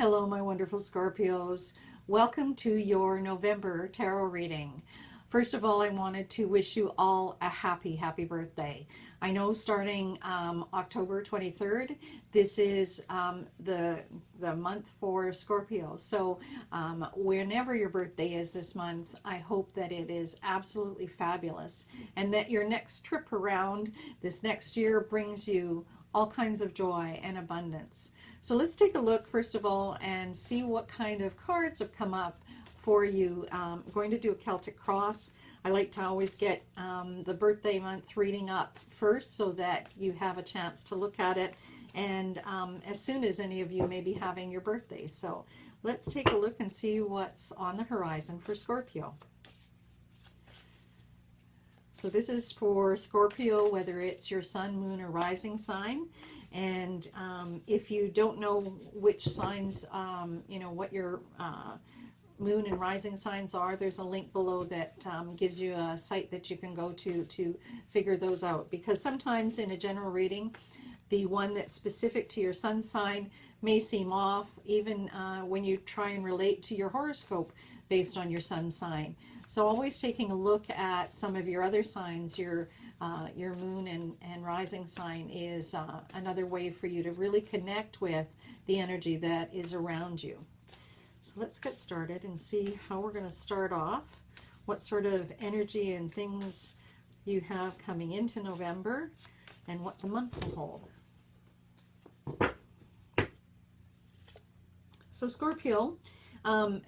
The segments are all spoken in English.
Hello, my wonderful Scorpios. Welcome to your November tarot reading. First of all, I wanted to wish you all a happy birthday. I know starting October 23rd, this is the month for Scorpio. So whenever your birthday is this month, I hope that it is absolutely fabulous and that your next trip around this next year brings you all kinds of joy and abundance. So let's take a look first of all and see what kind of cards have come up for you. I'm going to do a Celtic cross. I like to always get the birthday month reading up first so that you have a chance to look at it and as soon as any of you may be having your birthdays. So let's take a look and see what's on the horizon for Scorpio. So this is for Scorpio, whether it's your sun, moon, or rising sign. And if you don't know which signs, what your moon and rising signs are, there's a link below that gives you a site that you can go to figure those out. Because sometimes in a general reading, the one that's specific to your sun sign may seem off, even when you try and relate to your horoscope based on your sun sign. So always taking a look at some of your other signs, your moon and rising sign is another way for you to really connect with the energy that is around you. So let's get started and see how we're going to start off, what sort of energy and things you have coming into November, and what the month will hold. So Scorpio,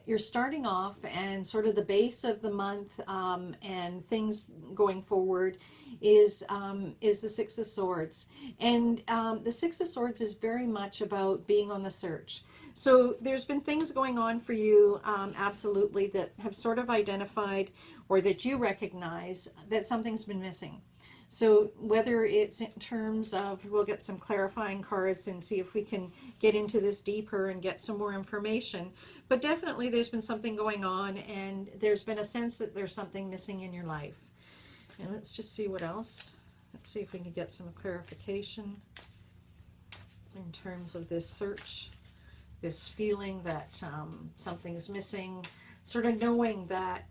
you're starting off, and sort of the base of the month and things going forward is the Six of Swords. And the Six of Swords is very much about being on the search. So there's been things going on for you, absolutely, that have sort of identified or that you recognize that something's been missing. So whether it's in terms of, we'll get some clarifying cards and see if we can get into this deeper and get some more information. But definitely there's been something going on and there's been a sense that there's something missing in your life. And let's just see what else. Let's see if we can get some clarification in terms of this search, this feeling that something is missing, sort of knowing that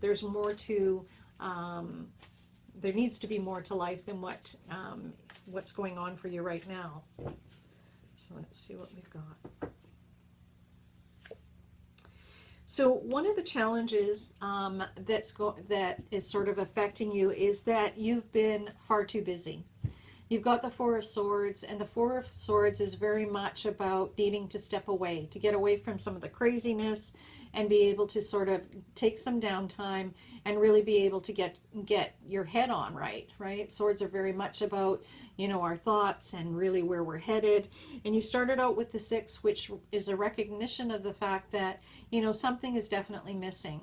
there's more to there needs to be more to life than what's going on for you right now. So let's see what we've got. So one of the challenges that is sort of affecting you is that you've been far too busy. You've got the Four of Swords, and the Four of Swords is very much about needing to step away, to get away from some of the craziness and be able to sort of take some downtime and really be able to get your head on right? Swords are very much about, our thoughts and really where we're headed. And you started out with the Six, which is a recognition of the fact that, something is definitely missing.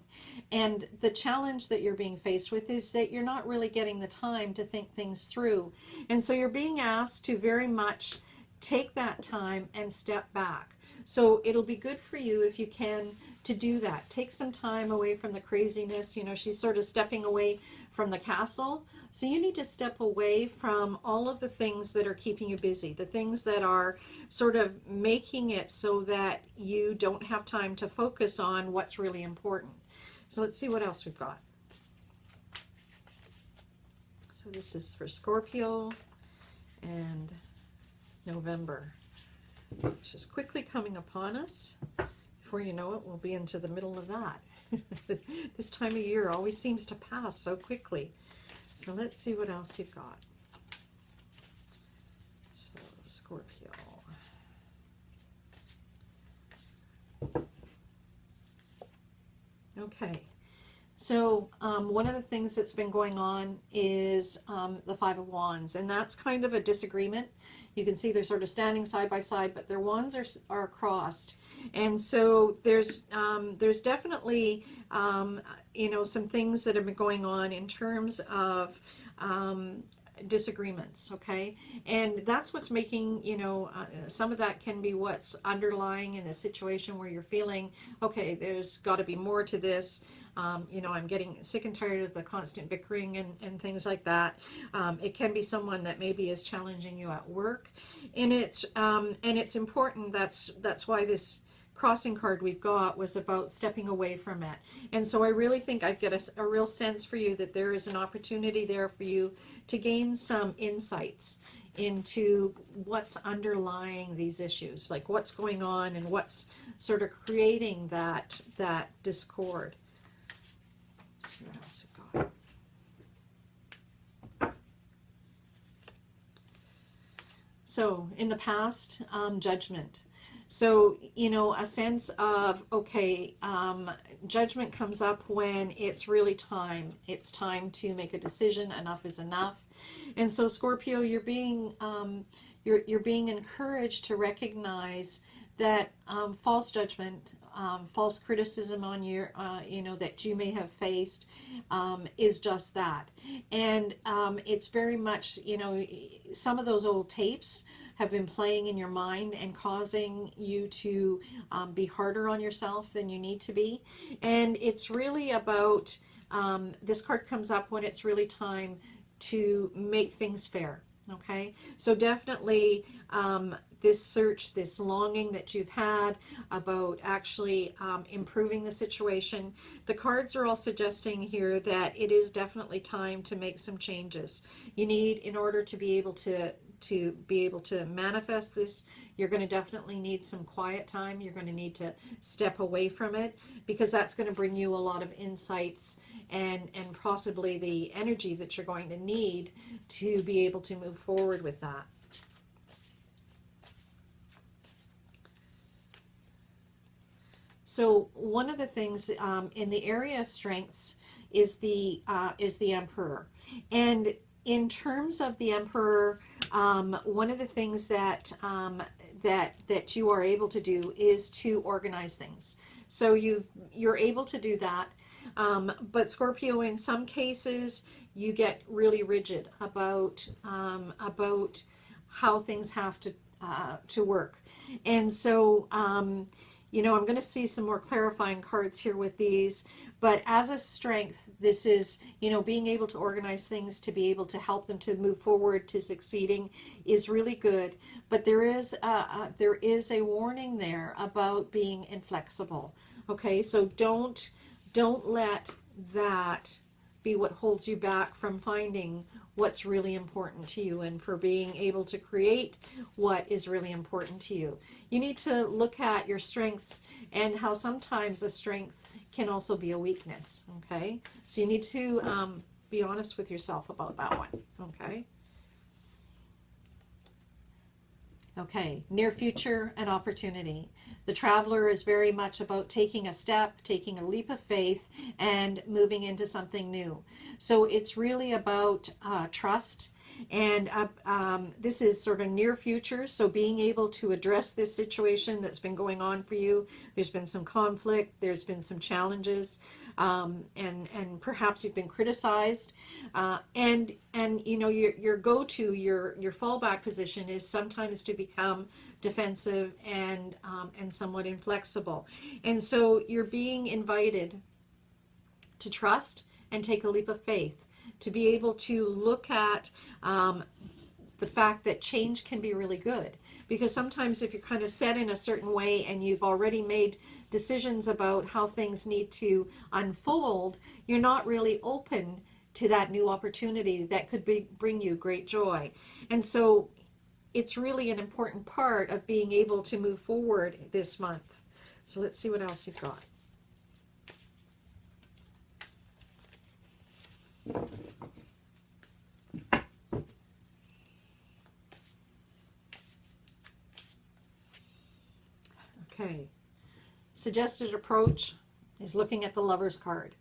And the challenge that you're being faced with is that you're not really getting the time to think things through. And so you're being asked to very much take that time and step back. So it'll be good for you if you can to do that. Take some time away from the craziness. She's sort of stepping away from the castle. So you need to step away from all of the things that are keeping you busy, the things that are sort of making it so that you don't have time to focus on what's really important. So let's see what else we've got. So this is for Scorpio and November, which is quickly coming upon us. Before you know it, we'll be into the middle of that. This time of year always seems to pass so quickly. So let's see what else you've got. So Scorpio. Okay. So one of the things that's been going on is the Five of Wands, and that's kind of a disagreement. You can see they're sort of standing side by side, but their wands are crossed. And so there's definitely, some things that have been going on in terms of disagreements, okay? And that's what's making, some of that can be what's underlying in a situation where you're feeling, okay, there's got to be more to this. I'm getting sick and tired of the constant bickering and things like that. It can be someone that maybe is challenging you at work, and it's important. That's why this crossing card we've got was about stepping away from it. And so I really think I get a real sense for you that there is an opportunity there for you to gain some insights into what's underlying these issues, like what's going on and what's sort of creating that discord. Let's see what else we've got. So in the past, judgment. So, a sense of, okay, judgment comes up when it's really time. It's time to make a decision. Enough is enough. And so, Scorpio, you're being encouraged to recognize that false judgment, false criticism on your, that you may have faced, is just that. And it's very much, some of those old tapes have been playing in your mind and causing you to be harder on yourself than you need to be. And it's really about, this card comes up when it's really time to make things fair, okay? So definitely this search, this longing that you've had about actually improving the situation, the cards are all suggesting here that it is definitely time to make some changes. You need, in order to be able to manifest this, you're going to definitely need some quiet time. You're going to need to step away from it, because that's going to bring you a lot of insights and possibly the energy that you're going to need to be able to move forward with that. So one of the things in the area of strengths is the Emperor. And in terms of the Emperor, one of the things that you are able to do is to organize things. So you're able to do that. But Scorpio, in some cases, you get really rigid about how things have to work. And so, I'm going to see some more clarifying cards here with these. But as a strength, this is, being able to organize things to be able to help them to move forward to succeeding is really good. But there is a warning there about being inflexible. Okay, so don't let that be what holds you back from finding what's really important to you and for being able to create what is really important to you. You need to look at your strengths and how sometimes a strength can also be a weakness, okay? So you need to be honest with yourself about that one, okay? Okay, near future and opportunity. The Traveler is very much about taking a step, taking a leap of faith, and moving into something new. So it's really about trust. And this is sort of near future, so being able to address this situation that's been going on for you. There's been some conflict, there's been some challenges, and perhaps you've been criticized. And your go-to, your fallback position is sometimes to become defensive and somewhat inflexible. And so you're being invited to trust and take a leap of faith, to be able to look at the fact that change can be really good. Because sometimes if you're kind of set in a certain way and you've already made decisions about how things need to unfold, you're not really open to that new opportunity that could bring you great joy. And so it's really an important part of being able to move forward this month. So let's see what else you've got. Okay, suggested approach is looking at the Lover's card.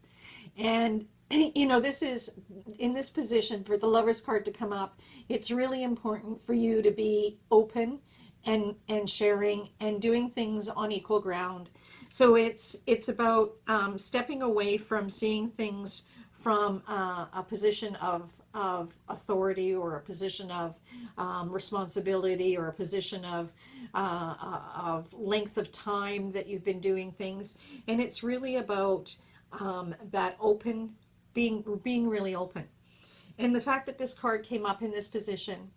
And, this is, in this position, for the Lover's card to come up, it's really important for you to be open and sharing and doing things on equal ground. So it's about stepping away from seeing things from a position of of authority, or a position of responsibility, or a position of length of time that you've been doing things. And it's really about that open, being really open. And the fact that this card came up in this position,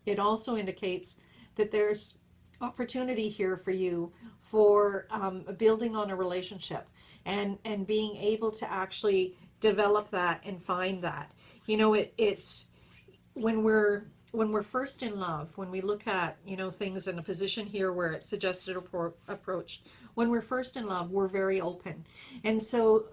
it also indicates that there's opportunity here for you for building on a relationship, and being able to actually develop that and find that. You know, it's when we're first in love, when we look at, you know, things in a position here where it's suggested approach, when we're first in love, we're very open. And so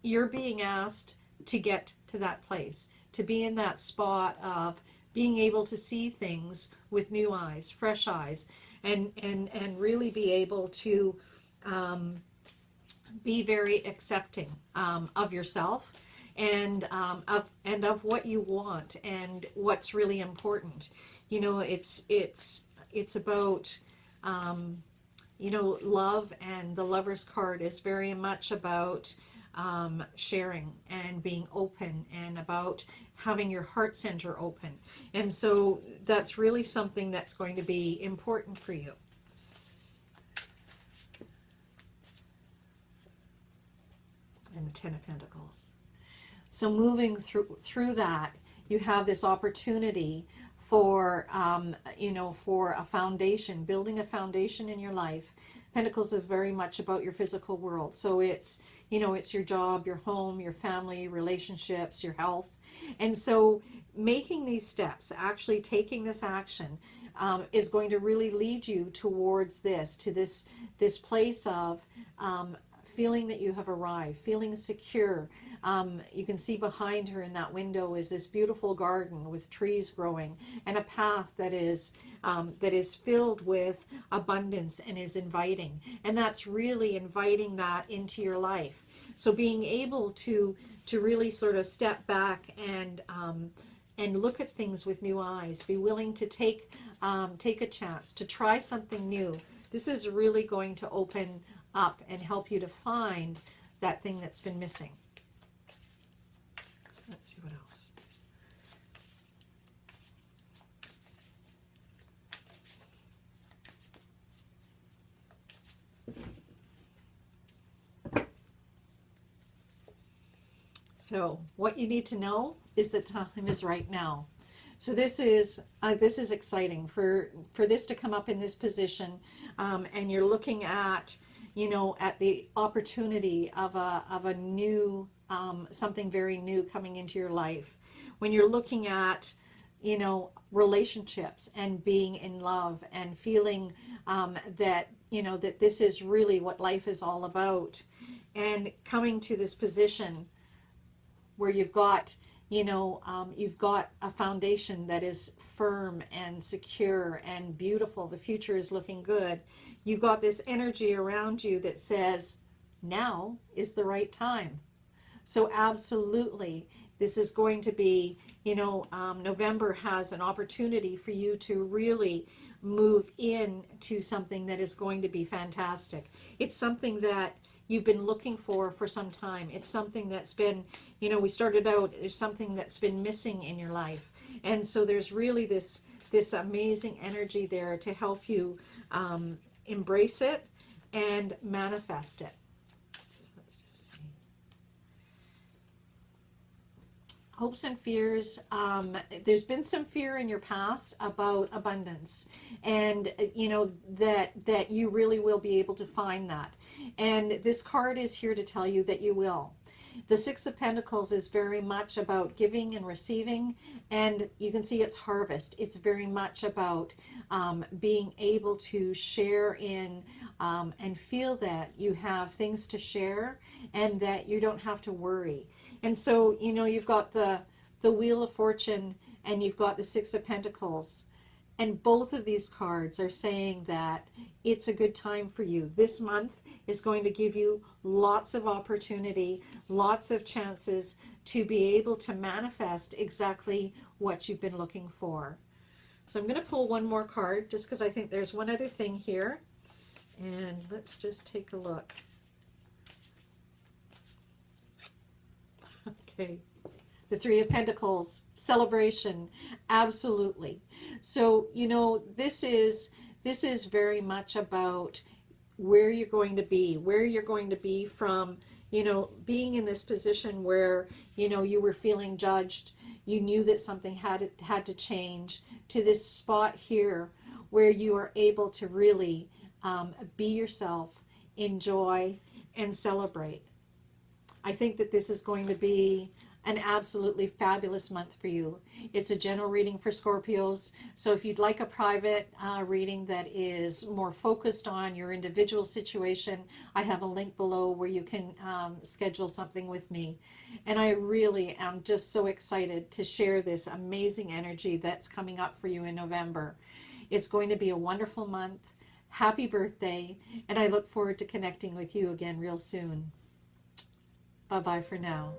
you're being asked to get to that place, to be in that spot of being able to see things with new eyes, fresh eyes, and really be able to be very accepting of yourself, and of what you want and what's really important. You know, it's about you know, love, and the Lover's card is very much about sharing and being open, and about having your heart center open. And so that's really something that's going to be important for you. And the Ten of Pentacles. So moving through that, you have this opportunity for, you know, for a foundation, building a foundation in your life. Pentacles is very much about your physical world. So it's, you know, it's your job, your home, your family, relationships, your health. And so making these steps, actually taking this action, is going to really lead you towards this, to this place of feeling that you have arrived, feeling secure. You can see behind her in that window is this beautiful garden with trees growing, and a path that is filled with abundance and is inviting. And that's really inviting that into your life. So being able to really sort of step back and look at things with new eyes, be willing to take a chance to try something new. This is really going to open up and help you to find that thing that's been missing. Let's see what else. So what you need to know is that time is right now. So this is exciting for this to come up in this position, and you're looking at, you know, at the opportunity of a new something very new coming into your life. When you're looking at, you know, relationships and being in love and feeling that, you know, that this is really what life is all about, and coming to this position where you've got, you know, you've got a foundation that is firm and secure and beautiful. The future is looking good. You've got this energy around you that says, now is the right time. So absolutely, this is going to be, you know, November has an opportunity for you to really move into something that is going to be fantastic. It's something that you've been looking for some time. It's something that's been, you know, we started out, there's something that's been missing in your life. And so there's really this amazing energy there to help you embrace it and manifest it. Let's just see. Hopes and fears. There's been some fear in your past about abundance, and you know that you really will be able to find that. And this card is here to tell you that you will. The Six of Pentacles is very much about giving and receiving, and you can see it's harvest. It's very much about being able to share in and feel that you have things to share and that you don't have to worry. And so, you know, you've got the Wheel of Fortune and you've got the Six of Pentacles. And both of these cards are saying that it's a good time for you. This month is going to give you lots of opportunity, lots of chances to be able to manifest exactly what you've been looking for. So I'm going to pull one more card just because I think there's one other thing here. And let's just take a look. Okay. The Three of Pentacles, celebration, absolutely. So, you know, this is very much about where you're going to be from, you know, being in this position where, you know, you were feeling judged, you knew that something had to change, to this spot here where you are able to really be yourself, enjoy, and celebrate. I think that this is going to be an absolutely fabulous month for you. It's a general reading for Scorpios, so if you'd like a private reading that is more focused on your individual situation, I have a link below where you can schedule something with me. And I really am just so excited to share this amazing energy that's coming up for you in November. It's going to be a wonderful month. Happy birthday, and I look forward to connecting with you again real soon. Bye-bye for now.